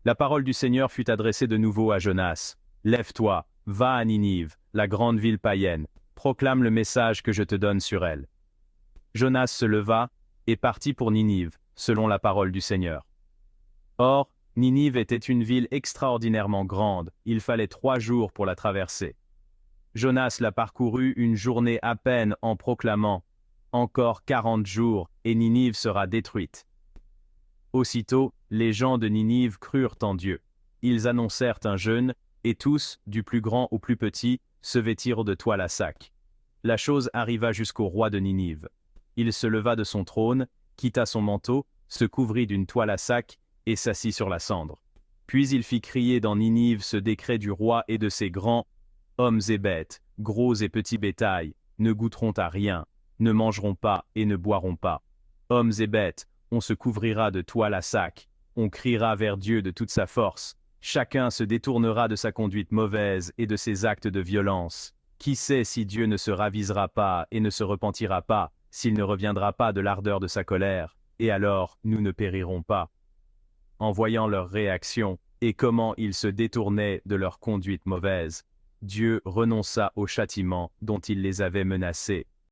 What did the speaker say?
La parole du Seigneur fut adressée de nouveau à Jonas. Lève-toi, va à Ninive, la grande ville païenne, proclame le message que je te donne sur elle. Jonas se leva et partit pour Ninive, selon la parole du Seigneur. Or, Ninive était une ville extraordinairement grande, il fallait 3 jours pour la traverser. Jonas la parcourut une journée à peine en proclamant « Encore 40 jours, et Ninive sera détruite ». Aussitôt, les gens de Ninive crurent en Dieu. Ils annoncèrent un jeûne, et tous, du plus grand au plus petit, se vêtirent de toile à sac. La chose arriva jusqu'au roi de Ninive. Il se leva de son trône, quitta son manteau, se couvrit d'une toile à sac, et s'assit sur la cendre. Puis il fit crier dans Ninive ce décret du roi et de ses grands hommes et bêtes, gros et petits bétail, ne goûteront à rien, ne mangeront pas et ne boiront pas. Hommes et bêtes, on se couvrira de toile à sac, on criera vers Dieu de toute sa force, chacun se détournera de sa conduite mauvaise et de ses actes de violence. Qui sait si Dieu ne se ravisera pas et ne se repentira pas, s'il ne reviendra pas de l'ardeur de sa colère, et alors nous ne périrons pas. En voyant leur réaction, et comment ils se détournaient de leur conduite mauvaise, Dieu renonça au châtiment dont il les avait menacés,